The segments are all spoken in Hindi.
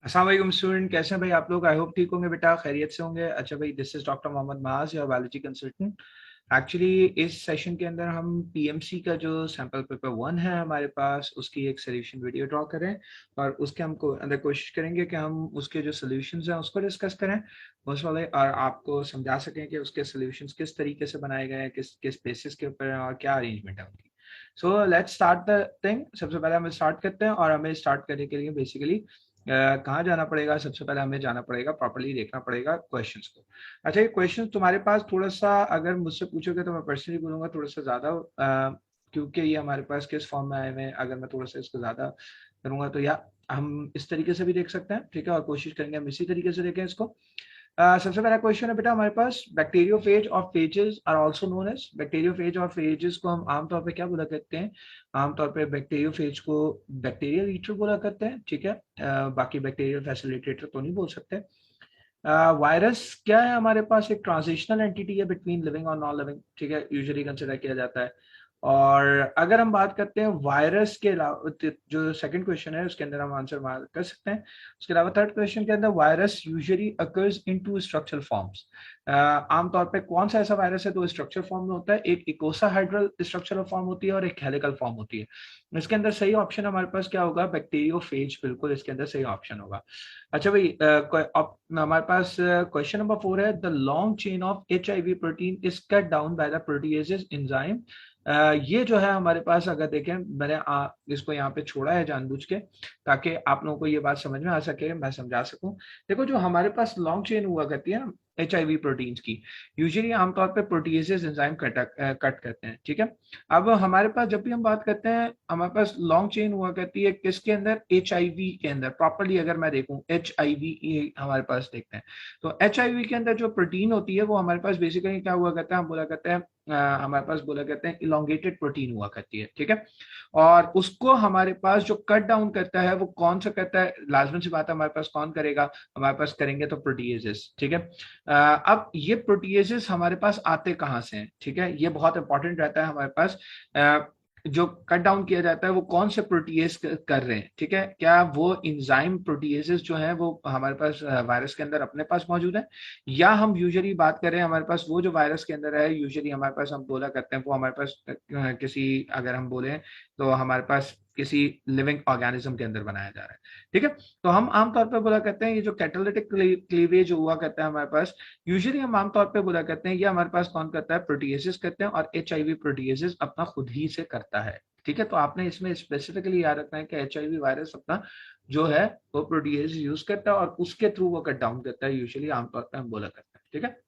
अस्सलाम वालेकुम स्टूडेंट, कैसे हैं भाई आप लोग? आई होप ठीक होंगे बेटा, खैरियत से होंगे। अच्छा भाई, दिस इज डॉक्टर मोहम्मद माज, योर बायोलॉजी कंसल्टेंट। एक्चुअली इस सेशन के अंदर हम पीएमसी का जो सैंपल पेपर 1 है हमारे पास, उसकी एक सोल्यूशन वीडियो ड्रॉ करें और उसके हम अंदर कोशिश करेंगे कि हम उसके जो सोल्यूशंस हैं उसको डिस्कस करें उस वाले, और आपको समझा सकें कि उसके सोल्यूशंस किस तरीके से बनाए गए हैं, किस किस बेसिस के ऊपर हैं और क्या अरेंजमेंट है उनकी। So let's start the thing. सबसे पहले हम स्टार्ट करते हैं, और हमें स्टार्ट करने के लिए बेसिकली कहाँ जाना पड़ेगा? सबसे पहले हमें जाना पड़ेगा, प्रॉपर्ली देखना पड़ेगा क्वेश्चंस को। अच्छा, ये क्वेश्चन तुम्हारे पास थोड़ा सा अगर मुझसे पूछोगे तो मैं पर्सनली बोलूंगा थोड़ा सा ज्यादा, क्योंकि ये हमारे पास किस फॉर्म में आए हुए हैं। अगर मैं थोड़ा सा इसको ज्यादा करूंगा तो या हम इस तरीके से भी देख सकते हैं, ठीक है, और कोशिश करेंगे हम इसी तरीके से देखें इसको। सबसे पहला क्वेश्चन है बेटा हमारे पास, बैक्टीरियोफेज और phages are also known as. Bacteriophage और फेजेस को हम आमतौर पे क्या बोला करते हैं? आमतौर पे बैक्टीरियोफेज को बैक्टीरियल ईटर बोला करते हैं, ठीक है। बाकी बैक्टीरियल फैसिलिटेटर तो नहीं बोल सकते। वायरस क्या है हमारे पास? एक ट्रांजिशनल एंटिटी है बिटवीन लिविंग और नॉन लिविंग, ठीक है, यूजुअली कंसिडर किया जाता है। और अगर हम बात करते हैं वायरस के अलावा, जो सेकंड क्वेश्चन है उसके अंदर हम आंसर कर सकते हैं। उसके अलावा थर्ड क्वेश्चन के अंदर, virus usually occurs in two structural forms. आमतौर पे कौन सा ऐसा वायरस है तो स्ट्रक्चर फॉर्म में होता है? एक इकोसाहाइड्रल स्ट्रक्चरल फॉर्म होती है और एक हेलिकल फॉर्म होती है। इसके अंदर सही ऑप्शन हमारे पास क्या होगा? बैक्टीरियोफेज, बिल्कुल इसके अंदर सही ऑप्शन होगा। अच्छा भाई, अब हमारे पास क्वेश्चन नंबर 4 है, the long chain of HIV protein is cut down by the proteases enzyme. ये जो है हमारे पास, अगर देखें, मैंने इसको यहाँ पे छोड़ा है जानबूझ के ताकि आप लोगों को ये बात समझ में आ सके, मैं समझा सकूं। देखो, जो हमारे पास लॉन्ग चेन हुआ करती है HIV प्रोटीन्स की, यूजुअली आमतौर पे प्रोटीएजेस एंजाइम कट करते हैं, ठीक है। अब हमारे पास जब भी हम बात करते हैं, हमारे पास लॉन्ग चेन हुआ करती है किसके अंदर? HIV के अंदर। प्रॉपर्ली अगर मैं देखूं, HIV हमारे पास देखते हैं तो HIV के अंदर जो प्रोटीन होती है वो हमारे पास बेसिकली क्या हुआ करता है? हम बोला करते हैं, हमारे पास बोला करते हैं इलोंगेटेड प्रोटीन हुआ करती है, ठीक है। और उसको हमारे पास जो कट डाउन करता है वो कौन सा करता है? लाजमी सी बात है, हमारे पास कौन करेगा? हमारे पास करेंगे तो प्रोटीएजेस, ठीक है। अब ये प्रोटीएजेस हमारे पास आते कहाँ से हैं? ठीक है, ये बहुत इंपॉर्टेंट रहता है हमारे पास। जो कट डाउन किया जाता है वो कौन से प्रोटीएज कर रहे हैं, ठीक है। क्या वो इंजाइम प्रोटीएजेस जो है वो हमारे पास वायरस के अंदर अपने पास मौजूद है, या हम यूजुअली बात करें हमारे पास वो जो वायरस के अंदर है, यूजुअली हमारे पास हम बोला करते हैं वो हमारे पास किसी, अगर हम बोले तो हमारे पास किसी लिविंग ऑर्गेनिज्म के अंदर बनाया जा रहा है, ठीक है। तो हम आमतौर पर बोला करते हैं ये जो कैटालिटिक क्लीवेज हुआ करता है हमारे पास, यूजुअली हम आमतौर पे बोला करते हैं ये हमारे पास कौन करता है? प्रोटीएजेस करते हैं, और HIV प्रोटीएजेस अपना खुद ही से करता है, ठीक है। तो आपने इसमें स्पेसिफिकली याद रखना है कि HIV वायरस अपना जो है वो प्रोटीएज यूज करता है और उसके थ्रू वो कट डाउन करता है, यूजुअली आमतौर पर हम बोला करते हैं, ठीक है।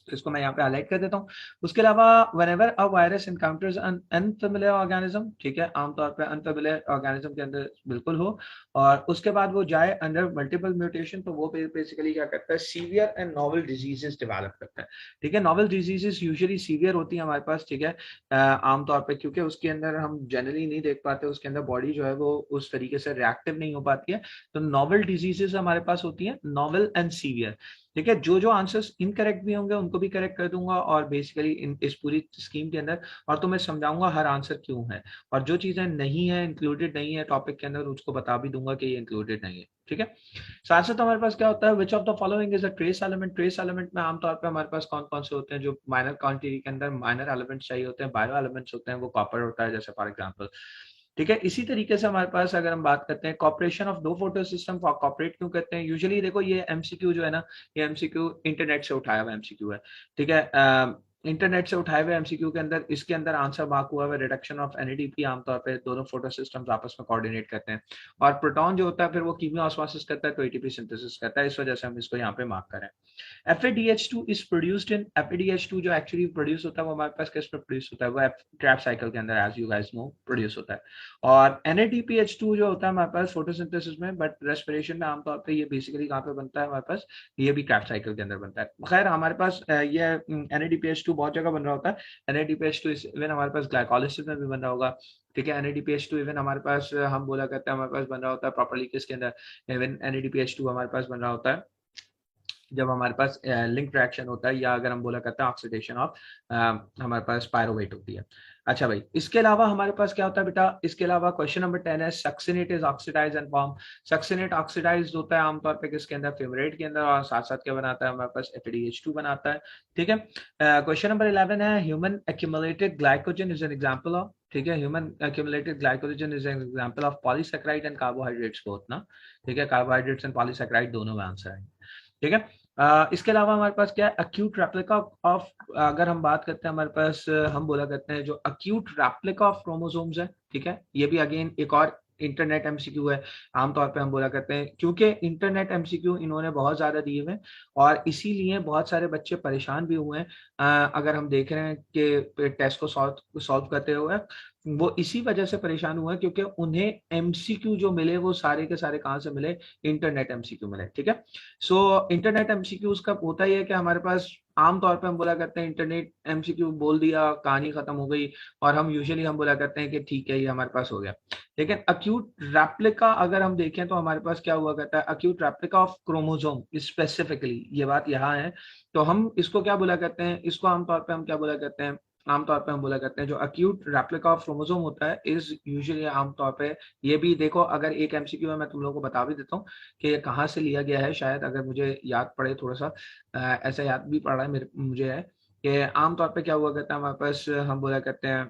तो इसको मैं यहाँ पे हाईलाइट कर देता हूँ। उसके अलावा, whenever a virus encounters an unfamiliar organism, ठीक है, आमतौर पे अनफेमिलियर ऑर्गेनिज्म के अंदर बिल्कुल हो, और उसके बाद वो जाए अंडर मल्टीपल म्यूटेशन, तो वो बेसिकली क्या करता है? Severe and novel diseases develop करता है, ठीक है। नोवेल डिजीजेस यूजुअली सीवियर होती है हमारे पास, ठीक है, आमतौर पे, क्योंकि उसके अंदर हम जनरली नहीं देख पाते, उसके अंदर बॉडी जो है वो उस तरीके से रिएक्टिव नहीं हो पाती है। तो नोवेल डिजीजेस हमारे पास होती है, नोवेल एंड सीवियर, ठीक है। जो जो आंसर्स इनकरेक्ट भी होंगे उनको भी करेक्ट कर दूंगा, और बेसिकली इस पूरी स्कीम के अंदर, और तो मैं समझाऊंगा हर आंसर क्यों है, और जो चीजें नहीं है, इंक्लूडेड नहीं है टॉपिक के अंदर, उसको बता भी दूंगा कि ये इंक्लूडेड नहीं है, ठीक है। साथ साथ हमारे पास क्या होता है? विच of the following is a trace element. Trace element में आमतौर पर हमारे पास कौन कौन से होते हैं? जो माइनर क्वांटिटी के अंदर माइनर एलिमेंट्स चाहिए होते हैं, बायो एलिमेंट्स होते हैं, वो कॉपर होता है जैसे फॉर एग्जाम्पल, ठीक है। इसी तरीके से हमारे पास अगर हम बात करते हैं कॉपरेशन ऑफ दो फोटो सिस्टम, कॉपरेट क्यों करते हैं? यूजुअली देखो, ये एमसीक्यू जो है ना, ये एमसीक्यू इंटरनेट से उठाया हुआ एमसीक्यू है, ठीक है। इंटरनेट से उठाए हुए एमसीक्यू के अंदर, इसके अंदर आंसर मार्क हुआ है रिडक्शन ऑफ NADP। आमतौर पे दोनों फोटो सिस्टम्स आपस में कोऑर्डिनेट करते हैं, और प्रोटॉन जो होता है फिर वो कीमियो ऑस्मोसिस करता है, तो ATP सिंथेसिस करता है, इस वजह से हम इसको यहाँ पे मार्क करें। FADH2 is produced in, FADH2 जो एक्चुअली प्रोड्यूस होता है वो हमारे पास किस में प्रोड्यूस होता है? वो क्रैब साइकिल के अंदर, as you guys know, produce होता है। और NADPH2 जो होता है हमारे पास फोटोसिंथेसिस में, बट रेस्पिरेशन में आमतौर पे ये बेसिकली कहाँ पे बनता है हमारे पास? ये भी क्रैब साइकिल के अंदर बनता है। खैर, हमारे पास ये NADPH2 बहुत जगह बन रहा होता है। NADPH2 इवन हमारे पास ग्लाइकोलिसिस में भी बन रहा होगा, ठीक है। NADPH2 इवन हमारे पास हम बोला करते हैं हमारे पास बन रहा होता है प्रॉपर्ली किसके अंदर? इवन NADPH2 हमारे पास बन रहा होता है जब हमारे पास लिंक रिएक्शन होता है, या अगर हम बोला करते हैं ऑक्सीडेशन ऑफ, हमारे पास पायरोवेट होती है। अच्छा भाई, इसके अलावा हमारे पास क्या होता है बेटा, इसके अलावा क्वेश्चन नंबर 10 है succinate is oxidise and form. Succinate oxidise होता है आमतौर पे किसके अंदर, फ्यूमरेट के अंदर, और साथ साथ क्या बनाता है हमारे पास, FeDH2 बनाता है। ठीक है। क्वेश्चन नंबर 11 है human accumulated glycogen is an example of, ठीक है, human accumulated glycogen is an example of polysaccharide and carbohydrates both ना। ठीक है, कार्बोहाइड्रेट्स एंड पॉलीसैकेराइड दोनों में आंसर है। ठीक है। इसके अलावा हमारे पास क्या है, अक्यूट रेप्लिका ऑफ, अगर हम बात करते हैं हमारे पास हम बोला करते हैं जो अक्यूट रेप्लिका ऑफ क्रोमोसोम्स है। ठीक है, ये भी अगेन एक और इंटरनेट एमसीक्यू है। आमतौर पे हम बोला करते हैं क्योंकि इंटरनेट एमसीक्यू इन्होंने बहुत ज्यादा दिए हुए हैं और इसीलिए बहुत सारे बच्चे परेशान भी हुए हैं। अगर हम देख रहे हैं कि टेस्ट को सॉल्व करते हुए, वो इसी वजह से परेशान हुए क्योंकि उन्हें एमसीक्यू जो मिले वो सारे के सारे कहाँ से मिले, इंटरनेट एमसीक्यू मिले। ठीक है। सो इंटरनेट एमसीक्यूज का होता ही है कि हमारे पास आमतौर पे हम बोला करते हैं इंटरनेट एमसीक्यू बोल दिया, कहानी खत्म हो गई, और हम यूजुअली हम बोला करते हैं कि ठीक है ये हमारे पास हो गया। लेकिन अक्यूट रेप्लिका अगर हम देखें तो हमारे पास क्या हुआ करता है, acute replica of chromosome specifically, ये बात यहाँ है। तो हम इसको क्या बोला करते हैं, इसको आमतौर पर हम क्या बोला करते हैं, आमतौर पे हम बोला करते हैं जो अक्यूट रेप्लिका ऑफ क्रोमोसोम होता है इज यूजुअली आमतौर पे, ये भी देखो अगर एक एमसीक्यू है मैं तुम लोगों को बता भी देता हूँ कि ये कहाँ से लिया गया है, शायद अगर मुझे याद पड़े थोड़ा सा, ऐसा याद भी पड़ रहा है मेरे मुझे है कि आमतौर पे क्या हुआ करता है हमारे पास, हम बोला करते हैं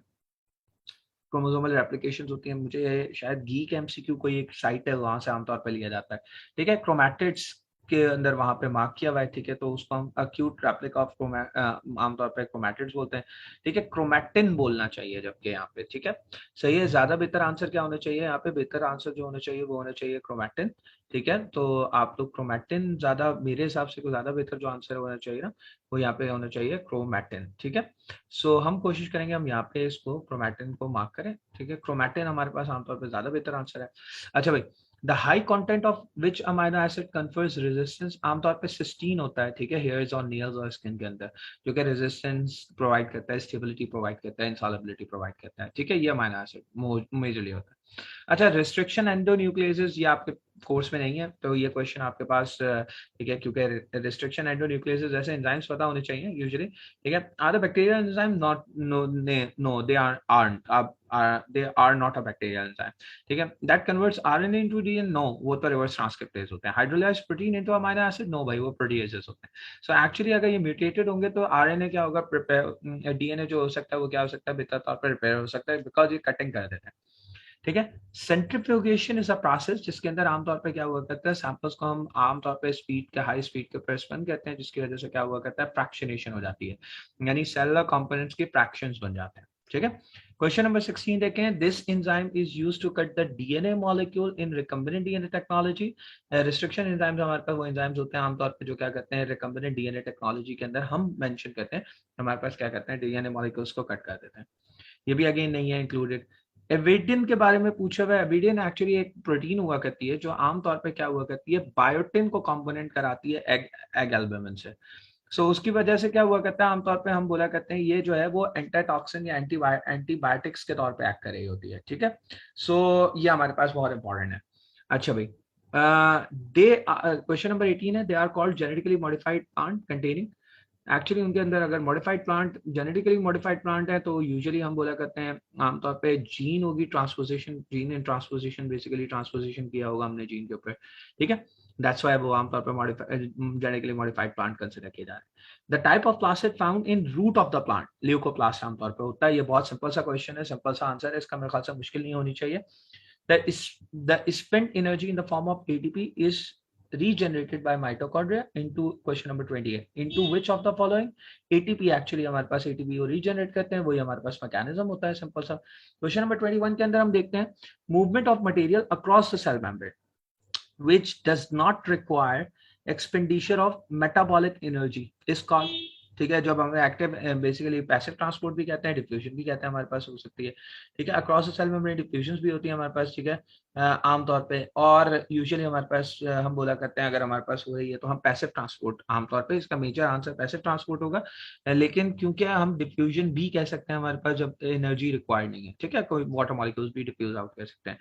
क्रोमोसोमल रेप्लिकेशंस होती हैं, मुझे शायद गीक एमसीक्यू कोई एक साइट है वहां से आमतौर पे लिया जाता है। ठीक है, क्रोमैटिड्स के अंदर वहां पे मार्क किया हुआ है। ठीक है, तो उसको हम अक्यूट रेप्लिका ऑफ आमतौर पे क्रोमैटिड्स बोलते हैं। ठीक है, क्रोमैटिन बोलना चाहिए जबकि यहाँ पे। ठीक है, सही है, ज्यादा बेहतर आंसर क्या होना चाहिए यहाँ पे, बेहतर आंसर जो होना चाहिए वो होना चाहिए क्रोमैटिन। ठीक है, तो आप लोग क्रोमैटिन ज्यादा, मेरे हिसाब से कोई ज्यादा बेहतर जो आंसर होना चाहिए ना, वो यहाँ पे होना चाहिए क्रोमैटिन। ठीक है, सो हम कोशिश करेंगे हम यहाँ पे इसको क्रोमैटिन को मार्क करें। ठीक है, क्रोमैटिन हमारे पास आमतौर पे ज्यादा बेहतर आंसर है। अच्छा भाई, the high content of which amino acid confers resistance, आमतौर पे सिस्टीन होता है। ठीक है, हेयर्स और नेल्स और स्किन के अंदर, जो कि रेजिस्टेंस प्रोवाइड करता है, स्टेबिलिटी प्रोवाइड करता है, इंसॉल्युबिलिटी प्रोवाइड करता है। ठीक है, ये अमाइनो एसिड मेजरली होता है। अच्छा, रिस्ट्रिक्शन एंडोन्यूक्लियेसेस, ये आपके कोर्स में नहीं है तो ये क्वेश्चन आपके पास ठीक है, क्योंकि रिस्ट्रिक्शन एंडोन्यूक्लियेसेस जैसे एंजाइम्स पता होने चाहिए यूजुअली। ठीक है, are the bacterial enzyme not, no they they are not a bacterial enzyme. ठीक है, that converts RNA into DNA, no वो तो रिवर्स ट्रांसक्रिप्टेज होते हैं। Hydrolysed protein into amino acid, no भाई वो प्रोटीएजेस होते हैं। सो एक्चुअली अगर ये म्यूटेटेड होंगे तो आरएनए क्या होगा, प्रिपेयर डीएनए जो हो सकता है वो क्या हो सकता है, बेहतर तौर पर रिपेयर हो सकता है, बिकॉज ये कटिंग कर देते हैं। ठीक है, सेंट्रीफ्यूगेशन इज अ प्रोसेस जिसके अंदर आमतौर पे क्या हुआ करता है, सैंपल्स को हम आमतौर पे स्पीड के, हाई स्पीड के प्रेस बन कहते हैं, जिसकी वजह से क्या हुआ करता है, फ्रैक्शनेशन हो जाती है, यानी सेलुलर कंपोनेंट्स के फ्रैक्शंस बन जाते हैं। ठीक है, क्वेश्चन नंबर 16 देखें, this enzyme is used to cut the DNA molecule in recombinant DNA technology. Restriction enzymes हमारे पास वो एंजाइम्स होते हैं आमतौर पे जो क्या करते हैं, रिकम्बिनेंट डीएनए टेक्नोलॉजी के अंदर हम मेंशन करते हैं, हमारे पास क्या करते हैं, डीएनए मॉलिक्यूल्स को कट कर देते हैं। ये भी अगेन नहीं है इंक्लूडेड। एविडिन के बारे में पूछा हुआ है, एविडिन एक्चुअली एक प्रोटीन हुआ करती है जो आमतौर पे क्या हुआ करती है, बायोटिन को कंपोनेंट कराती है एग एल्बुमिन से। उसकी वजह से क्या हुआ करता है, आमतौर पे हम बोला करते हैं ये जो है वो एंटीटॉक्सिन या एंटीबायोटिक्स के तौर पे एक्ट कर रही होती है। ठीक है, ये हमारे पास बहुत इंपॉर्टेंट है। अच्छा भाई, दे क्वेश्चन नंबर 18 है, they are called genetically modified plant containing, actually उनके अंदर अगर modified plant, genetically modified plant है तो यूजुअली हम बोला करते हैं आमतौर पे जीन होगी, transposition, gene and transposition, basically transposition किया होगा हमने जीन के ऊपर। ठीक है, दैट्स व्हाई वो आमतौर पर modified, genetically modified plant consider किया जा रहा है। The type of plastid found in root of the plant, leucoplast आमतौर पर होता है। ये बहुत सिंपल सा क्वेश्चन है, सिंपल सा आंसर है इसका, मेरे ख्याल से मुश्किल नहीं होनी चाहिए। The spent energy in the form of ATP is regenerated by mitochondria into question number 28. Into which of the following? ATP actually हमारे पास ATP को regenerate करते हैं, वही हमारे पास मैकेनिज्म होता है सिंपल सा। क्वेश्चन नंबर 21 के अंदर हम देखते हैं movement of material across the cell membrane which does not require expenditure of metabolic energy is called, ठीक है, जब हमें एक्टिव, बेसिकली पैसिव ट्रांसपोर्ट भी कहते हैं, डिफ्यूजन भी कहते हैं, हमारे पास हो सकती है। ठीक है, across the cell membrane diffusion भी होती है हमारे पास। ठीक है, आमतौर पे, और यूजुअली हमारे पास हम बोला करते हैं अगर हमारे पास हो रही है तो हम पैसिव ट्रांसपोर्ट, आमतौर पे इसका मेजर आंसर पैसिव ट्रांसपोर्ट होगा। लेकिन क्योंकि हम डिफ्यूजन भी कह सकते हैं हमारे पास जब एनर्जी रिक्वायर्ड नहीं है। ठीक है, कोई वाटर मॉलिक्यूल्स भी डिफ्यूज आउट कर सकते हैं।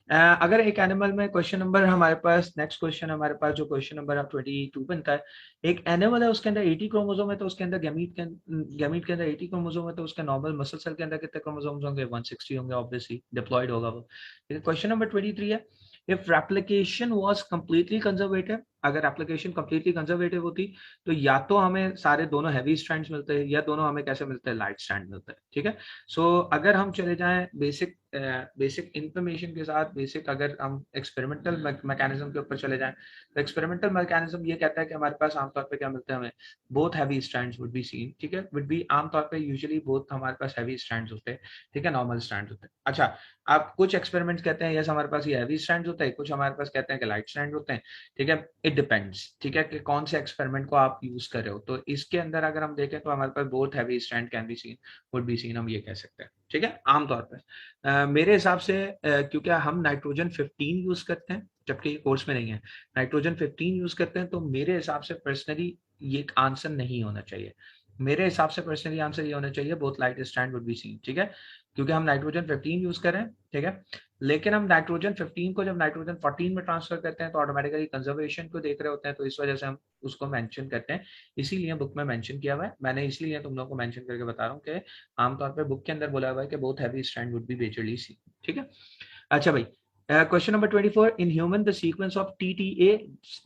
अगर एक एनिमल में क्वेश्चन नंबर हमारे पास, नेक्स्ट क्वेश्चन हमारे पास जो क्वेश्चन नंबर 22 बनता है, एक एनिमल है उसके अंदर 80 क्रोमोसोम है, तो उसके अंदर गैमीट के अंदर 80 क्रोमोसोम है, तो उसके नॉर्मल मसल सेल के अंदर कितने क्रोमोसोम्स होंगे? 160 होंगे, ऑब्वियसली डिप्लॉयड होगा वो। क्वेश्चन नंबर 23 है, if replication was completely conservative, अगर एप्लीकेशन कंप्लीटली कंजर्वेटिव होती तो या तो हमें सारे दोनों हैवी स्ट्रैंड्स मिलते हैं, या दोनों हमें कैसे मिलते हैं? लाइट स्ट्रैंड मिलते हैं। ठीक है, सो अगर हम चले जाएं बेसिक इंफॉर्मेशन के साथ, बेसिक अगर हम एक्सपेरिमेंटल मैकेनिज्म के ऊपर चले जाएं, तो एक्सपेरिमेंटल मैकेनिज्म ये कहता है कि हमारे पास आमतौर पे क्या मिलता है हमें? Both heavy strands would be scene. ठीक है, वुड बी आमतौर पे यूजुअली बोथ हमारे पास हैवी स्ट्रैंड्स होते हैं। ठीक है, नॉर्मल स्ट्रैंड्स होते हैं। अच्छा, आप कुछ एक्सपेरिमेंट्स कहते हैं यस हमारे पास ये हैवी स्ट्रैंड्स होता है, कुछ हमारे पास कहते हैं कि लाइट स्ट्रैंड होते हैं। ठीक है, इट डिपेंड्स। ठीक है, कि कौन से एक्सपेरिमेंट को आप यूज कर रहे हो। तो इसके अंदर अगर हम देखें तो हमारे पास both heavy strand can be seen, would be seen, हम ये कह सकते हैं। ठीक है, आमतौर पर मेरे हिसाब से क्योंकि हम नाइट्रोजन 15 यूज करते हैं, जबकि कोर्स में नहीं है, नाइट्रोजन 15 यूज करते हैं, तो मेरे हिसाब से पर्सनली ये आंसर नहीं होना चाहिए। मेरे हिसाब से पर्सनली आंसर ये होना चाहिए both light strand would be scene. ठीक है, क्योंकि हम नाइट्रोजन 15 यूज कर रहे हैं। ठीक है, लेकिन हम नाइट्रोजन 15 को जब नाइट्रोजन 14 में ट्रांसफर करते हैं तो ऑटोमेटिकली कंजर्वेशन को देख रहे होते हैं, तो इस वजह से हम उसको मेंशन करते हैं। इसीलिए बुक में मेंशन किया हुआ है, मैंने इसलिए तुम लोगों को मेंशन करके बता रहा हूँ कि आमतौर पर बुक के अंदर बोला हुआ है कि both heavy strand would be majorly see. ठीक है, अच्छा भाई, question number 24, in human the sequence of TTA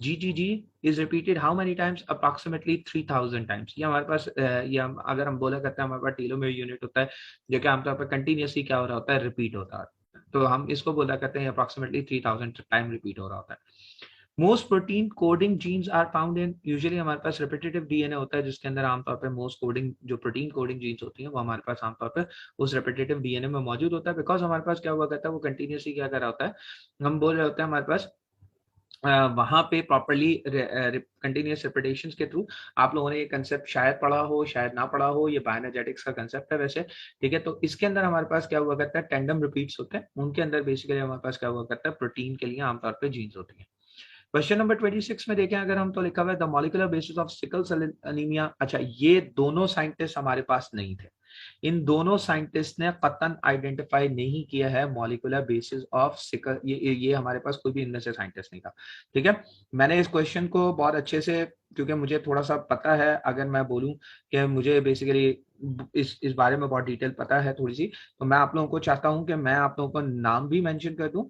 GGG is repeated how many times? Approximately 3000 times. ये हमारे पास अगर हम बोला करते हैं हमारे पास टीलोमेयर यूनिट होता है, जो कि आमतौर पर कंटिन्यूसली क्या हो रहा होता है? रिपीट होता है। तो हम इसको बोला करते हैं अप्रॉक्सिमेटली 3000 टाइम रिपीट हो रहा होता है। Most protein coding genes are found in, usually हमारे पास रिपीटेटिव DNA होता है, जिसके अंदर आमतौर पर मोस्ट कोडिंग जो प्रोटीन कोडिंग जीन्स होती हैं वो हमारे पास आमतौर पर उस रिपीटेटिव DNA में मौजूद होता है। बिकॉज हमारे पास क्या हुआ करता है, वो कंटिन्यूसली क्या कर रहा होता है, हम बोल रहे होते हैं हमारे पास वहां पे प्रॉपरली कंटिन्यूस रिपीटेशन के थ्रू। आप लोगों ने ये कंसेप्ट शायद पढ़ा हो, शायद ना पढ़ा हो, ये बायोएनर्जेटिक्स का कंसेप्ट है वैसे। ठीक है, तो इसके अंदर हमारे पास क्या हुआ करता है, टेंडम रिपीट्स होते हैं, उनके अंदर बेसिकली हमारे पास क्या हुआ करता है, प्रोटीन के लिए आमतौर पर जीन्स होती हैं। क्वेश्चन नंबर 26 में देखें अगर हम, तो लिखा हुआ है the molecular basis of sickle cell anaemia. अच्छा, ये दोनों साइंटिस्ट हमारे पास नहीं थे। इन दोनों साइंटिस्ट ने कतन आइडेंटिफाई नहीं किया है मॉलिक्यूलर बेसिस ऑफ सिकल, ये हमारे पास कोई भी इनमें से साइंटिस्ट नहीं था। ठीक है, मैंने इस क्वेश्चन को बहुत अच्छे से, क्योंकि मुझे थोड़ा सा पता है, अगर मैं बोलूं कि मुझे बेसिकली इस बारे में बहुत डिटेल पता है थोड़ी सी, तो मैं आप लोगों को चाहता हूं कि मैं आप लोगों को नाम भी मेंशन कर दूं।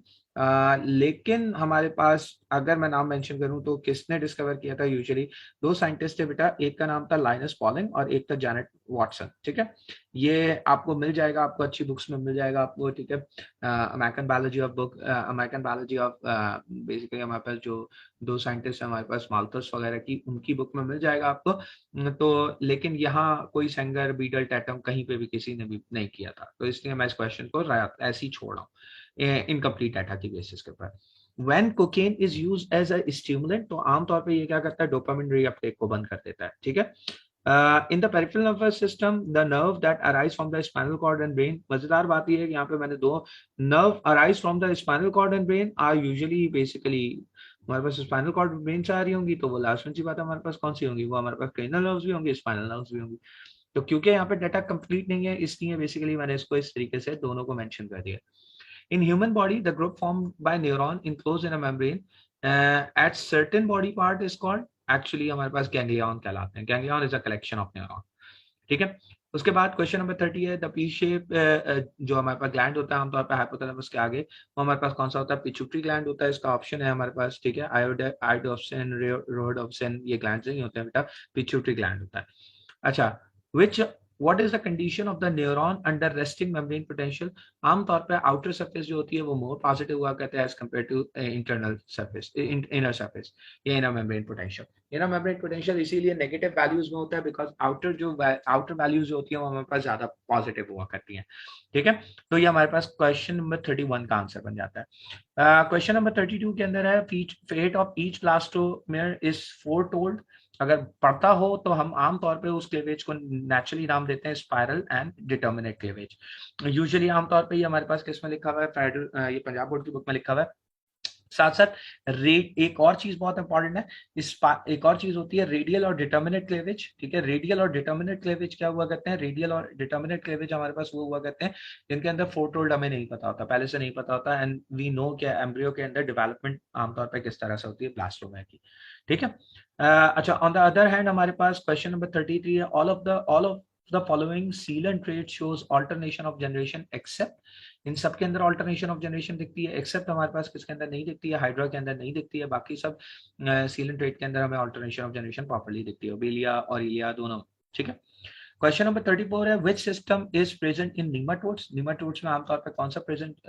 लेकिन हमारे पास अगर मैं नाम मेंशन करूं तो किसने डिस्कवर किया था? यूजुअली दो साइंटिस्ट थे बेटा, एक का नाम था लाइनस पॉलिंग और एक था जैनेट वाटसन। ठीक है, ये आपको मिल जाएगा, आपको अच्छी बुक्स में मिल जाएगा आपको। ठीक है, American biology of book, American biology of, basically हमारे पास जो दो साइंटिस्ट हैं हमारे पास माल्थस वगैरह की, उनकी बुक में मिल जाएगा आपको। तो लेकिन यहाँ कोई सेंगर बीटल टैटम कहीं पे भी किसी ने भी नहीं किया था, तो इसलिए मैं इस क्वेश्चन को ऐसे ही छोड़ रहा हूँ इनकम्प्लीट डाटा की बेसिस के ऊपर। When cocaine is used as a stimulant, तो आमतौर पे ये क्या करता है, डोपामिन रीअपटेक को बंद कर देता है। ठीक है, in the peripheral nervous system the nerve that arise from the spinal cord and brain. मजेदार बात यह है कि यहाँ पे मैंने दो nerve arise from the spinal cord and brain are usually basically हमारे पास स्पाइनल कॉर्ड ब्रेन से आ रही होंगी, तो वो लास्ट सी बात है हमारे पास कौन सी होंगी, वो हमारे पास क्रेनियल नर्व्स भी होंगी, स्पाइनल नर्व्स भी होंगी। तो क्योंकि यहाँ पे डाटा कंप्लीट नहीं है, इसलिए बेसिकली मैंने इसको इस तरीके से दोनों को मेंशन कर दिया। In human body, the group formed by neuron enclosed in a membrane at certain body part is called, actually हमारे पास गैंग्लियन कहलाते हैं। Ganglion is a collection of neuron। ठीक है, उसके बाद क्वेश्चन नंबर 30 है द पी शेप, जो हमारे पास ग्लैंड होता है आमतौर पर हाइपोथैलेमस के आगे, वो हमारे पास कौन सा होता है? पिट्यूटरी ग्लैंड होता है। इसका ऑप्शन है हमारे पास। ठीक है, आयोडोप्सिन, रोडोप्सिन, ये ग्लैंड नहीं होते हैं बेटा, पिट्यूटरी ग्लैंड होता है। अच्छा, which what is the condition of the neuron under resting membrane potential? आमतौर पर आउटर सरफेस जो होती है वो मोर पॉजिटिव हुआ करता है as compare to internal surface, inner surface, ये inner membrane potential. Inner membrane potential इसीलिए नेगेटिव वैल्यूज में होता है बिकॉज आउटर वैल्यूज जो होती है वो हमारे पास ज्यादा पॉजिटिव हुआ करती हैं। ठीक है, तो ये हमारे पास क्वेश्चन नंबर 31 का आंसर बन जाता है। क्वेश्चन नंबर 32 के अंदर है fate of each ब्लास्टोमेर is foretold. अगर पढ़ता हो तो हम आमतौर पे उस क्लेवेज को नेचुरली नाम देते हैं spiral and determinate cleavage. Usually आमतौर पे ये हमारे पास किस में लिखा हुआ है, फेडरल, ये पंजाब बोर्ड की बुक में लिखा हुआ है साथ साथ एक और चीज बहुत इंपॉर्टेंट है, एक और चीज होती है रेडियल और डिटर्मिनेट क्लेवेज। ठीक है, रेडियल और डिटर्मिनेट क्लेवेज क्या हुआ करते हैं, रेडियल और डिटर्मिनेट क्लेवेज हमारे पास वो हुआ करते हैं जिनके अंदर फोरटोल्ड हमें नहीं पता होता, पहले से नहीं पता होता, एंड वी नो कि एम्ब्रियो के अंदर डेवलपमेंट आमतौर पर किस तरह से होती है ब्लास्टोमा की। ठीक है। अच्छा, ऑन द अदर हैंड हमारे पास क्वेश्चन नंबर 33 है, all of the following salient trait shows alternation of generation except. इन सब के अंदर ऑल्टरनेशन ऑफ जनरेशन दिखती है, एक्सेप्ट हमारे पास किसके अंदर नहीं दिखती है, हाइड्रा के अंदर नहीं दिखती है, बाकी सब सीलेंट ट्रेट के अंदर हमें ऑल्टरनेशन ऑफ जनरेशन प्रॉपर्ली दिखती है, बेलिया और इलिया दोनों। ठीक है। क्वेश्चन नंबर 34 है, which system is present in nematodes. Nematodes में आमतौर पर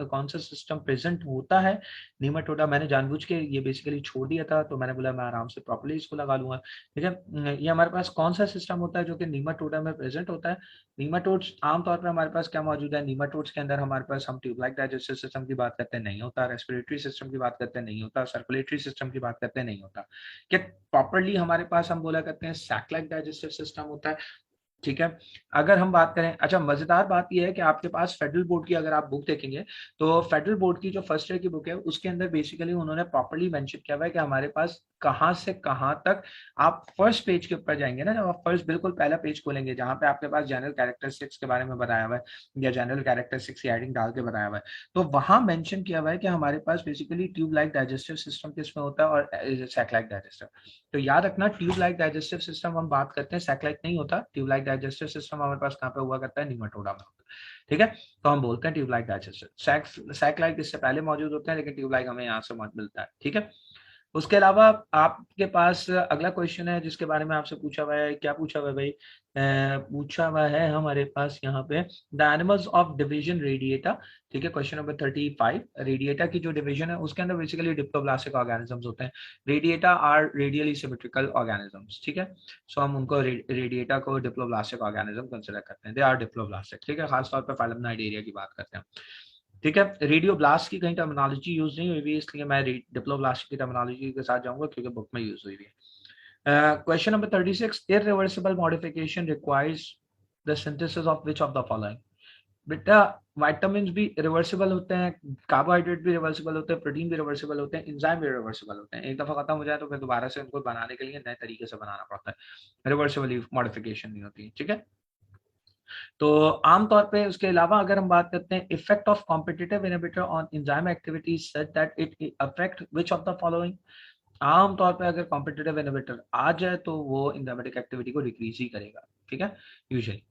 कौन सा सिस्टम प्रेजेंट होता है। नीमाटोडा मैंने जानबूझ के ये बेसिकली छोड़ दिया था, तो मैंने बोला मैं आराम से प्रॉपर्ली इसको लगा लूंगा। ठीक है, ये हमारे पास कौन सा सिस्टम होता है जो कि नीमाटोडा में प्रेजेंट होता है। नीमाटोड्स आमतौर पर हमारे पास क्या मौजूद है, नीमाटोड्स के अंदर हमारे पास हम ट्यूबलाइक डाइजेस्टिव सिस्टम की बात करते हैं, नहीं होता। रेस्पिरेटरी सिस्टम की बात करते हैं, नहीं होता। सर्कुलेटरी सिस्टम की बात करते हैं, नहीं होता। क्या प्रॉपर्ली हमारे पास हम बोला करते हैं सैक-लाइक डाइजेस्टिव सिस्टम होता है। ठीक है। अगर हम बात करें, अच्छा मजेदार बात यह है कि आपके पास फेडरल बोर्ड की अगर आप बुक देखेंगे तो फेडरल बोर्ड की जो फर्स्ट ईयर की बुक है उसके अंदर बेसिकली उन्होंने प्रॉपर्ली मेंशन किया हुआ है कि हमारे पास कहां से कहां तक, आप फर्स्ट पेज के ऊपर जाएंगे ना, जब आप फर्स्ट बिल्कुल पहला पेज खोलेंगे जहां पे आपके पास जनरल कैरेक्टरिस्टिक्स के बारे में बताया हुआ है या जनरल कैरेक्टरिस्टिक्स की हेडिंग डाल के बताया हुआ है, तो वहां मेंशन किया हुआ है कि हमारे पास basically tube like digestive system किसमें होता है और सैक लाइक डाइजेस्टिव। तो याद रखना, ट्यूब लाइक डाइजेस्टिव सिस्टम हम बात करते हैं, सैक-लाइक नहीं होता। ट्यूब लाइक डाइजेस्टिव सिस्टम हमारे पास कहाँ पे हुआ करता है, नीमाटोडा में होता है। ठीक है, तो हम बोलते हैं ट्यूब लाइक डाइजेस्टिव। सैक-लाइक इससे पहले मौजूद होते हैं, लेकिन ट्यूब लाइक हमें यहाँ से मिलता है। ठीक है। उसके अलावा आपके पास अगला क्वेश्चन है जिसके बारे में आपसे पूछा हुआ है, क्या पूछा हुआ है भाई, पूछा हुआ है हमारे पास यहाँ पे the animals of division Radiata. ठीक है, क्वेश्चन नंबर 35। रेडिएटा की जो डिवीजन है उसके अंदर बेसिकली डिप्लोब्लास्टिक ऑर्गेनिजम्स होते हैं। Radiata are radially symmetrical organisms. ठीक है, सो हम उनको रेडिएटा को डिप्लोब्लास्टिक ऑर्गेनिज्म कंसिडर करते हैं, दे आर डिप्लोब्लास्टिक। ठीक है, खासतौर पर फाइलम नाइडेरिया की बात करते हैं। ठीक है, रेडियो ब्लास्ट की कहीं टर्मिनोलॉजी यूज नहीं हुई हुई, इसलिए मैं डिप्लोब्लास्ट की टर्मिनोलॉजी के साथ जाऊंगा क्योंकि बुक में यूज हुई है। Question number 36, irreversible modification requires the synthesis of which of the following. बेटा विटामिन भी रिवर्सिबल होते हैं, कार्बोहाइड्रेट भी रिवर्सिबल होते हैं, प्रोटीन भी रिवर्सिबल होते हैं, एंजाइम भी रिवर्सिबल होते हैं। एक दफा खत्म हो जाए तो फिर दोबारा से उनको बनाने के लिए नए तरीके से बनाना पड़ता है, रिवर्सिबल मॉडिफिकेशन नहीं होती। ठीक है, तो आमतौर पे उसके अलावा अगर हम बात करते हैं effect of competitive inhibitor on enzyme activity such that it affect which of the following. आमतौर पे अगर कॉम्पिटिटिव इनहिबिटर आ जाए तो वो एंजाइमेटिक एक्टिविटी को डिक्रीज ही करेगा। ठीक है, यूजुअली।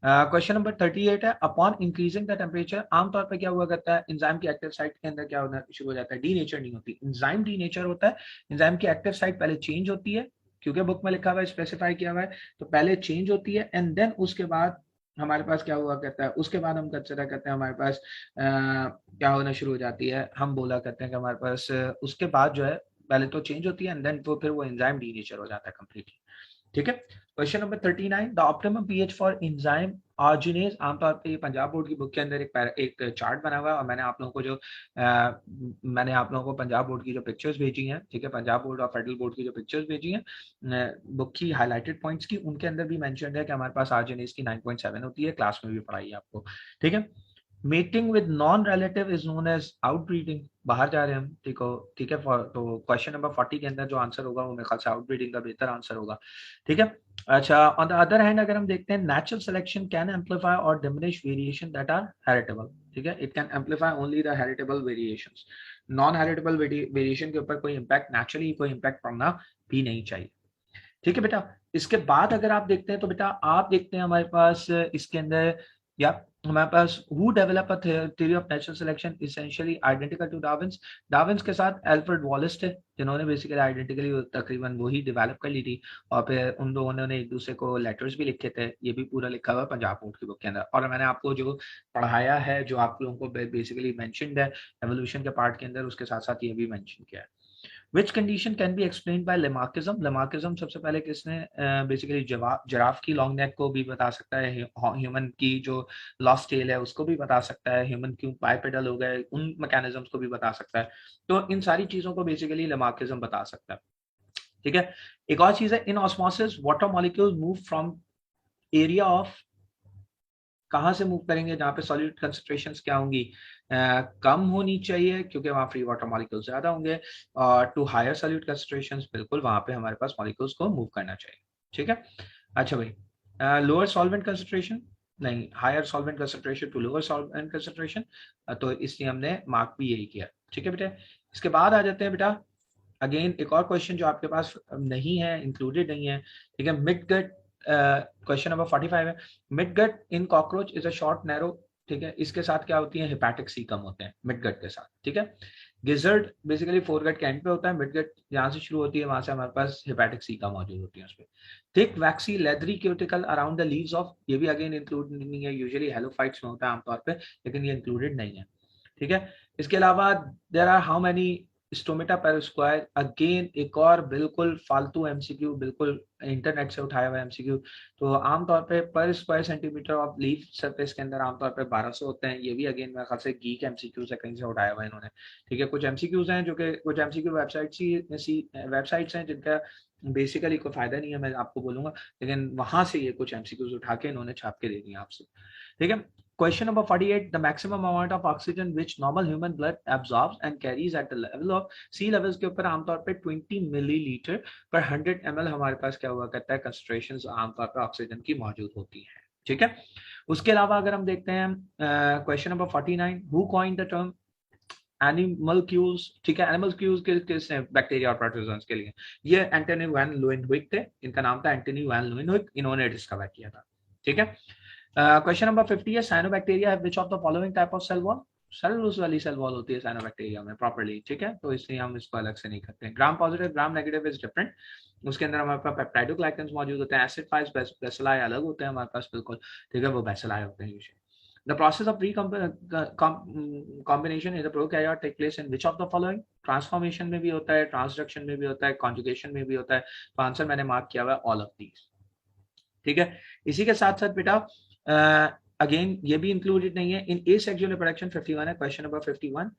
क्वेश्चन नंबर 38 है, अपॉन इंक्रीजिंग द टेम्परेचर। आमतौर पे क्या हुआ करता है, एंजाइम की एक्टिव साइट के अंदर क्या होना शुरू हो जाता है, डी नेचर नहीं होती, एंजाइम डी नेचर होता है। एंजाइम की एक्टिव साइट पहले चेंज होती है, क्योंकि बुक में लिखा हुआ है, स्पेसिफाई किया हुआ है, तो पहले चेंज होती है एंड देन उसके बाद हमारे पास क्या हुआ करता है, उसके बाद हम कंसिडर करते हैं हमारे पास क्या होना शुरू हो जाती है, हम बोला करते हैं कि हमारे पास उसके बाद जो है पहले तो चेंज होती है एंड देन फिर वो एंजाइम डी नेचर हो जाता है कंप्लीटली। ठीक है, question number 39, the optimum pH for enzyme arginase. आमतौर पे ये पंजाब बोर्ड की बुक के अंदर एक चार्ट बना हुआ है और मैंने आप लोगों को पंजाब बोर्ड की जो पिक्चर्स भेजी हैं, ठीक है, पंजाब बोर्ड और फेडरल बोर्ड की जो पिक्चर्स भेजी हैं बुक की हाईलाइटेड पॉइंट्स की, उनके अंदर भी मेंशन है कि हमारे पास आर्जिनेज की 9.7 होती है, क्लास में भी पढ़ाई है आपको। ठीक है, mating with non relative is known as outbreeding. बाहर जा रहे हैं हम, ठीक हो, ठीक है, तो क्वेश्चन नंबर 40 के अंदर जो आंसर होगा वो मेरे ख्याल से आउटब्रीडिंग का बेहतर आंसर होगा। ठीक है, अच्छा, ऑन द अदर हैंड अगर हम देखते हैं, नेचुरल सिलेक्शन कैन एम्पलीफाई और diminish variation that are heritable. ठीक है, it can amplify only the heritable variations. Non heritable variation के ऊपर कोई इम्पैक्ट, नेचुरली कोई इम्पैक्ट पड़ना भी नहीं चाहिए। ठीक है बेटा, इसके बाद अगर आप देखते हैं तो बेटा आप देखते हैं हमारे पास इसके अंदर या हमारे पास who develop a theory of natural selection essentially identical to Darwin's. Darwin's के साथ एल्फ्रेड वॉलिस थे जिन्होंने बेसिकली आइडेंटिकली तकरीबन वही डेवलप कर ली थी, और फिर उन लोगों ने एक दूसरे को लेटर्स भी लिखे थे, ये भी पूरा लिखा हुआ है पंजाब बोर्ड की बुक के अंदर। और मैंने आपको जो पढ़ाया है, जो आप लोगों को बेसिकली मेंशनड है एवोल्यूशन के पार्ट के अंदर, उसके साथ साथ ये भी मेंशन किया है। Which condition can be explained by Lamarckism? Lamarckism सबसे पहले किसने बेसिकली जिराफ की लॉन्ग नेक को भी बता सकता है, ह्यूमन की जो लॉस्ट टेल है उसको भी बता सकता है, ह्यूमन क्यों बाइपेडल हो गए उन मैकेनिज्म्स को भी बता सकता है। तो इन सारी चीजों को बेसिकली Lamarckism बता सकता है। ठीक है, एक और चीज है, in osmosis water molecule move from area of कहाँ से मूव करेंगे जहाँ पे सॉल्यूट कंसंट्रेशंस क्या होंगी, कम होनी चाहिए क्योंकि वहाँ फ्री वाटर मॉलिक्यूल्स ज्यादा होंगे, और टू हायर सॉल्यूट कंसंट्रेशंस बिल्कुल वहाँ पे हमारे पास मॉलिक्यूल्स को मूव करना चाहिए। ठीक है, अच्छा भाई, लोअर सॉल्वेंट कंसंट्रेशन नहीं, higher solvent concentration to lower solvent concentration, तो इसलिए हमने मार्क भी यही किया। ठीक है बेटा, इसके बाद आ जाते हैं बेटा अगेन एक और क्वेश्चन जो आपके पास नहीं है, इंक्लूडेड नहीं है। ठीक है, मिड गट, क्वेश्चन नंबर 45 है, mid gut in cockroach is a short narrow. ठीक है, इसके साथ क्या होती है, हेपेटिक सी कम होते हैं मिड गट के साथ। ठीक है, गिजर्ड बेसिकली फोर गट के एंड पे होता है, मिड गट जहां से शुरू होती है वहां से हमारे पास हेपेटिक सी कम मौजूद होती है उसपे। Thick vaccine leathery cuticle around the leaves of, ये भी अगेन इंक्लूड नहीं है, यूजुअली हेलोफाइट्स में होता है आमतौर पे, लेकिन ये इंक्लूडेड नहीं है। ठीक है, इसके अलावा there are how many stomata per square, again एक और बिल्कुल फालतू एमसीक्यू, बिल्कुल इंटरनेट से उठाया हुआ एमसीक्यू। तो आमतौर पे पर square centimetre of leaf surface के अंदर आमतौर पे 1200 होते हैं। ये भी अगेन मेरे ख्याल से गीक एमसीक्यू से कहीं से उठाया हुआ है इन्होंने। ठीक है, कुछ एमसीक्यूज हैं जो कि कुछ एमसीक्यू वेबसाइट्स ही ऐसी वेबसाइट्स हैं जिनका बेसिकली कोई फायदा नहीं है, मैं आपको बोलूंगा, लेकिन वहां से ये कुछ एमसीक्यूज उठा के इन्होंने छाप के दे दिए आपसे। ठीक है, question number 48, the maximum amount of oxygen which normal human blood absorbs and carries at the level of sea levels के ऊपर आमतौर पे 20 मिलीलीटर पर 100 ml हमारे पास क्या हुआ करता है, कंसंट्रेशंस आमतौर पर ऑक्सीजन की मौजूद होती है। ठीक है, उसके अलावा अगर हम देखते हैं question number 49, who coined the term animalcules. ठीक है, एनिमल क्यूज किसने, बैक्टीरिया और प्रोटोजोन्स के लिए, ये एंटोनी वैन लुइनविक थे, इनका नाम था एंटोनी वैन लुइनविक, इन्होंने डिस्कवर किया था। ठीक है, क्वेश्चन नंबर 50 है, cyanobacteria have which of the following type of cell wall, cellulose वाली सेल वॉल होती है साइनोबैक्टीरिया में प्रॉपर्ली। ठीक है, तो इसलिए हम इसको अलग से नहीं करते हैं। Gram positive gram negative is different, उसके अंदर हमारे पास पेप्टाइडोग्लाइकन्स मौजूद होते हैं, एसिड फाइज बेसिलाई अलग होते हैं हमारे पास बिल्कुल। ठीक है, वो बेसिलाई होते हैं usually. The process of recombination in the prokaryote take place in which of the following, transformation में भी होता है, ट्रांसडक्शन में भी होता है, कॉन्जुगेशन में भी होता है, तो आंसर मैंने मार्क किया हुआ है ऑल ऑफ दीज। ठीक है, इसी के साथ साथ बेटा अगेन ये भी इंक्लूडेड नहीं है इन एसेक्सुअल रिप्रोडक्शन, 51 है question number 51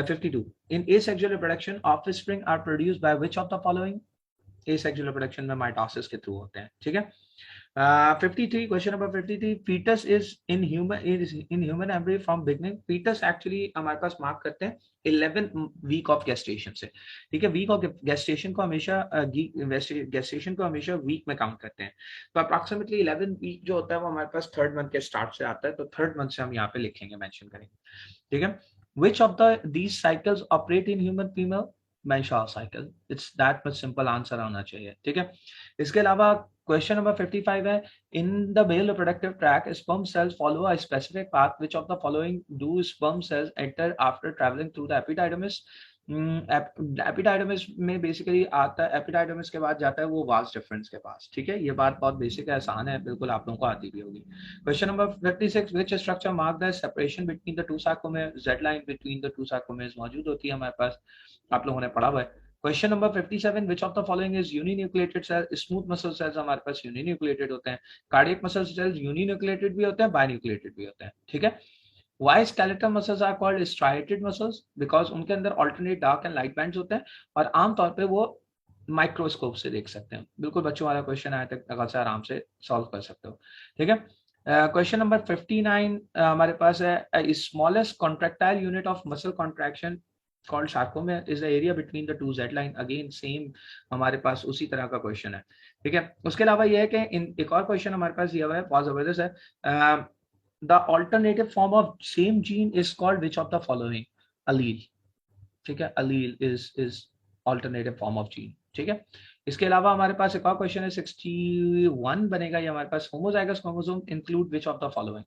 52, in asexual reproduction offspring are produced by which of the following, asexual reproduction में माइटोसिस के थ्रू होते हैं। ठीक है, 53 question number 53, fetus is in human embryo from beginning, fetus actually हमारे पास मार्क करते हैं 11 वीक ऑफ गेस्टेशन से। ठीक है, वीक ऑफ गेस्टेशन को हमेशा गेस्टेशन को हमेशा वीक में काउंट करते हैं, तो अप्रॉक्सीमेटली 11 वीक जो होता है वो हमारे पास थर्ड मंथ के स्टार्ट से आता है, तो थर्ड मंथ से हम यहाँ पे लिखेंगे, मेंशन करेंगे। ठीक है, which of the these cycles operate in human female, menstrual cycle, it's that much simple answer आना चाहिए। ठीक है, इसके अलावा क्वेश्चन नंबर 55 है, in the male reproductive tract sperm cells follow a specific path, which of the following do sperm cells enter after travelling through the epididymis. Epididymis में बेसिकली आता है, एपिडाइडमिस के बाद जाता है वो वास डिफरेंस के पास। ठीक है, ये बात बहुत बेसिक है, आसान है, बिल्कुल आप लोगों को आती भी होगी। Question number 56, which structure mark the separation between the two sarcomere, Z line between the two sarcomeres मौजूद होती है हमारे पास, आप लोगों ने पढ़ा हुआ है। Question number 57, which of the following is uninucleated cell, smooth muscle cells हमारे पास यूनिन्यूक्लिएटेड होते हैं, कार्डियक मसल सेल्स यूनिन्यूक्लिएटेड भी होते हैं, बायन्यूक्लिएटेड भी होते हैं। ठीक है, why skeletal muscles are called striated muscles, because उनके अंदर alternate dark and light bands होते हैं और आमतौर पे वो माइक्रोस्कोप से देख सकते हैं। बिल्कुल बच्चों वाला क्वेश्चन आया तक से आराम से सॉल्व कर सकते हो। ठीक है, क्वेश्चन नंबर 59 हमारे पास है, smallest contractile unit of muscle contraction called sarcomere is the area between the two Z line, again same हमारे पास उसी तरह का क्वेश्चन है। ठीक है, उसके अलावा ये है कि एक और क्वेश्चन हमारे पास ये हुआ है, बहुत जबरदस्त है, the alternative form of same gene is called which of the following, allele। ठीक है, allele is alternative form of gene। ठीक है, इसके अलावा हमारे पास एक और क्वेश्चन है 61 बनेगा ये हमारे पास, homozygous chromosome include which of the following,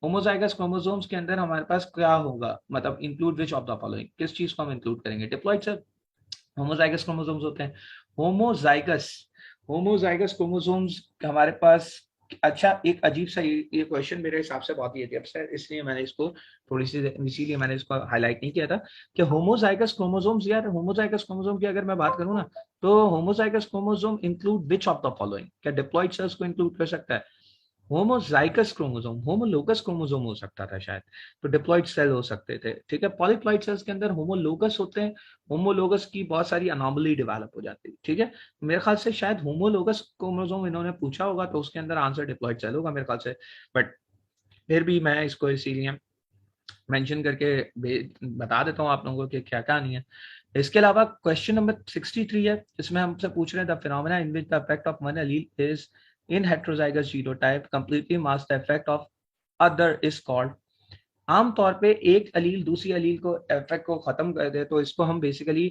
homozygous chromosomes के अंदर हमारे पास क्या होगा, मतलब include which of the following, किस चीज को हम इंक्लूड करेंगे, डिप्लॉइड से होमोजाइगस क्रोमोसोम्स होते हैं, होमोजाइगस होमोजाइगस क्रोमोसोम्स हमारे पास। अच्छा, एक अजीब सा ये क्वेश्चन मेरे हिसाब से बहुत ही अजीब सा है, इसलिए मैंने इसको थोड़ी सी इसीलिए मैंने इसको हाईलाइट नहीं किया था कि होमोजाइगस क्रोमोसोम्स, यार होमोजाइगस क्रोमोसोम की अगर मैं बात करूं ना, तो homozygous chromosome include which of the following, क्या डिप्लॉइड सेल्स को इंक्लूड कर सकता है, होमोजाइगस क्रोमोसोम, होमोलोगस क्रोमोसोम हो सकता था शायद, तो डिप्लॉइड सेल हो सकते थे। ठीक है, पॉलीप्लॉइड सेल्स के अंदर होमोलोगस होते हैं, होमोलोगस की बहुत सारी अनोमली डेवलप हो जाती है। ठीक है, मेरे ख्याल से शायद होमोलोगस क्रोमोसोम इन्होंने पूछा होगा, तो उसके अंदर आंसर डिप्लॉइड सेल होगा मेरे ख्याल से, बट फिर भी मैं इसको इसीलिए मेंशन करके बता देता हूँ आप लोगों को कि क्या कहानी है। इसके अलावा क्वेश्चन नंबर 63 है, इसमें हमसे पूछ रहे हैं the phenomena in which the effect of one allele is in heterozygous genotype completely mask the effect of other is called. आमतौर पे एक अलील दूसरी अलील को इफेक्ट को खत्म कर दे तो इसको हम बेसिकली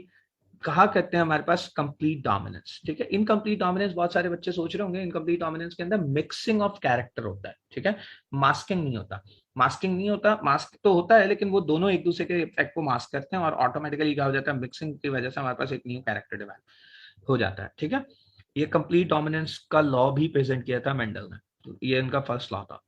कहा करते हैं हमारे पास कंप्लीट डोमिनेंस। ठीक है, इनकम्प्लीट डोमिनेंस बहुत सारे बच्चे सोच रहे होंगे, इनकम्प्लीट डोमिनेंस के अंदर मिक्सिंग ऑफ कैरेक्टर होता है। ठीक है, मास्किंग नहीं होता। मास्किंग नहीं होता, मास्क तो होता है लेकिन वो दोनों एक दूसरे के इफेक्ट को मास्क करते हैं और ऑटोमेटिकली क्या हो जाता है, मिक्सिंग की वजह से हमारे पास एक न्यू कैरेक्टर डेवलप हो जाता है। ठीक है, ये कंप्लीट डोमिनेंस का लॉ भी प्रेजेंट किया था मेंडल ने, तो ये इनका फर्स्ट लॉ था।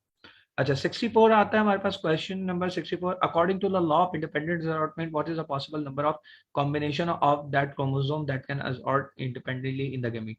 अच्छा, 64 आता है हमारे पास question number 64। According to the law of independent assortment what is the possible number of combination of that chromosome that can assort independently in the gamete.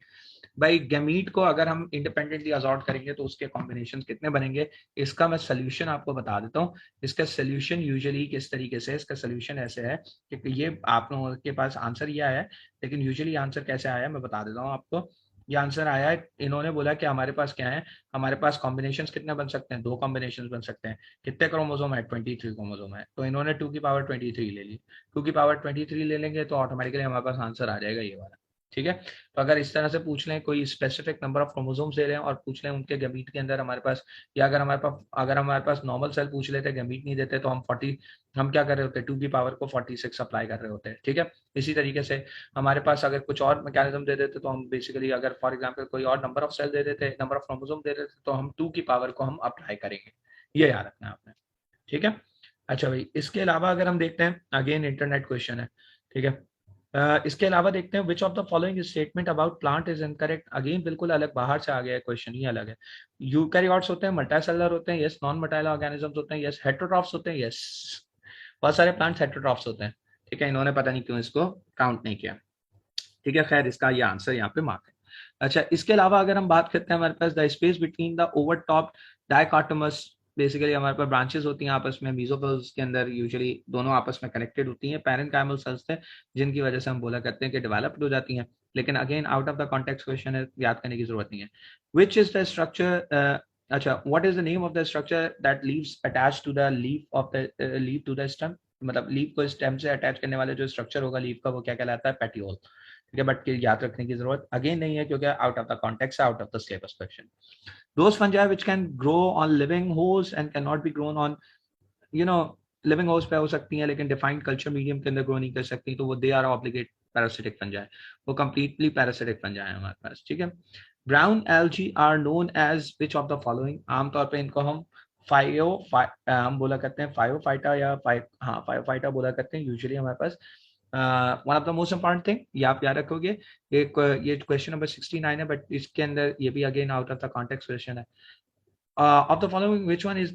भाई गैमीट को अगर हम इंडिपेंडेंटली असॉर्ट करेंगे तो उसके कॉम्बिनेशन कितने बनेंगे, इसका मैं सोल्यूशन आपको बता देता हूँ। इसका सोल्यूशन यूजुअली किस तरीके से, इसका सोल्यूशन ऐसे है कि ये आप लोगों के पास आंसर ये आया है, लेकिन यूजुअली आंसर कैसे आया है मैं बता देता हूँ आपको। ये आंसर आया है, इन्होंने बोला कि हमारे पास क्या है, हमारे पास कॉम्बिनेशन कितने बन सकते हैं, 2 कॉम्बिनेशन बन सकते हैं। कितने क्रोमोसोम है, 23 क्रोमोसोम है, तो इन्होंने 2 की पावर 23 ले ली। 2 की पावर 23 ले लेंगे तो ऑटोमेटिकली हमारे पास आंसर आ जाएगा ये वाला। ठीक है, तो अगर इस तरह से पूछ लें, कोई स्पेसिफिक नंबर ऑफ क्रोमोसोम्स दे रहे हैं और पूछ लें उनके गैमीट के अंदर हमारे पास, या अगर हमारे पास नॉर्मल सेल पूछ लेते, गैमीट नहीं देते, तो हम क्या कर रहे होते, 2 की पावर को 46 अप्लाई कर रहे होते हैं। ठीक है, इसी तरीके से हमारे पास अगर कुछ और मैकेनिज्म दे देते तो हम बेसिकली, अगर फॉर एग्जांपल कोई और नंबर ऑफ सेल दे देते, नंबर ऑफ क्रोमोसोम दे देते, तो हम 2 की पावर को हम अप्लाई करेंगे। ये याद रखना है आपने। ठीक है, अच्छा भाई, इसके अलावा अगर हम देखते हैं, अगेन इंटरनेट क्वेश्चन है। ठीक है, इसके अलावा देखते हैं विच of the following statement about plant is incorrect. Again बिल्कुल अलग, बाहर से आ गया है क्वेश्चन, ही अलग है। यूकैरियोट्स होते हैं, मल्टीसेलुलर होते हैं, यस। नॉन मोटाइल ऑर्गेनिजम्स होते हैं, यस। हेटेरोट्रॉफ्स होते हैं, यस। बहुत सारे प्लांट्स हेटेरोट्रॉफ्स होते हैं। ठीक है, इन्होंने पता नहीं क्यों इसको काउंट नहीं किया। ठीक है, खैर इसका ये आंसर यहाँ पे मार्क है। अच्छा, इसके अलावा अगर हम बात करते हैं, हमारे पास the space between the over top dichotomous, basically हमारे पास ब्रांचेस होती हैं आपस में, मेसोफिल्स के अंदर यूजुअली दोनों आपस में कनेक्टेड होती हैं, पैरेंकाइमल सेल्स थे, जिनकी वजह से हम बोला करते हैं कि डेवलप्ड हो जाती हैं। लेकिन again out of the context question है, याद करने की जरूरत नहीं है। विच इज द स्ट्रक्चर, अच्छा, what is the name of the structure that leaves attach to the leaf of the leaf to the stem, मतलब लीफ को स्टेम से अटैच करने वाले जो स्ट्रक्चर होगा लीफ का, वो क्या कहलाता है, पेटियोल। ठीक है, बट याद रखने की जरूरत अगेन नहीं है क्योंकि out of the context, out of the syllabus question. Those fungi which can grow on living hosts and cannot be grown on, you know, living host पे हो सकती हैं लेकिन डिफाइंड कल्चर मीडियम के अंदर ग्रो नहीं कर सकती, तो वो they are obligate parasitic fungi, वो कंप्लीटली पैरासिटिक फंजाई है हमारे पास। ठीक है, brown algae are known as which of the following. आमतौर पे इनको हम हम बोला करते हैं फाइयोफाइटा या फाइयोफाइटा बोला करते हैं यूजुअली हमारे पास। One of the most important thing ये आप याद रखोगे, ये क्वेश्चन नंबर 69 है, बट इसके अंदर ये भी again out of the context question है। Of the following which one is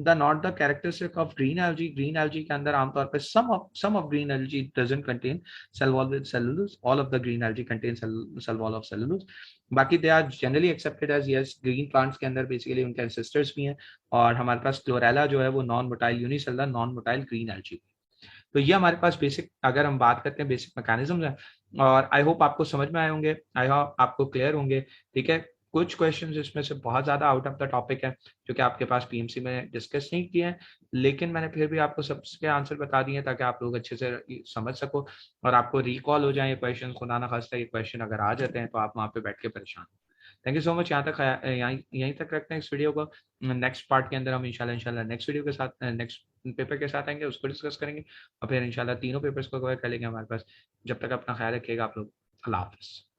the not the characteristic of green algae? Green algae के अंदर आमतौर पे some of green algae doesn't contain cell wall with cellulose. All of the green algae contain cell wall of cellulose. बाकी they are generally accepted as yes, green plants के अंदर basically उनके ancestors भी हैं, और हमारे पास क्लोरेला जो है वो non motile unicellular non motile green algae. तो ये हमारे पास बेसिक, अगर हम बात करते हैं बेसिक मैकेनिज्म है, और आई होप आपको समझ में आए होंगे, आई होप आपको क्लियर होंगे। ठीक है, कुछ क्वेश्चंस इसमें से बहुत ज्यादा आउट ऑफ द टॉपिक है जो कि आपके पास पीएमसी में डिस्कस नहीं किए हैं, लेकिन मैंने फिर भी आपको सबके आंसर बता दिए ताकि आप लोग अच्छे से समझ सको और आपको रिकॉल हो जाए ये क्वेश्चन। खुदा ना खास्ता ये क्वेश्चन अगर आ जाते हैं तो आप वहाँ पे बैठ के परेशान। थैंक यू सो मच, यहाँ तक यहीं तक रखते हैं इस वीडियो को। नेक्स्ट पार्ट के अंदर हम इंशाल्लाह नेक्स्ट वीडियो के साथ, नेक्स्ट पेपर के साथ आएंगे, उसको डिस्कस करेंगे और फिर इंशाल्लाह तीनों पेपर्स को कवर कर लेंगे हमारे पास। जब तक अपना ख्याल रखिएगा आप लोग, अल्लाह हाफिज़।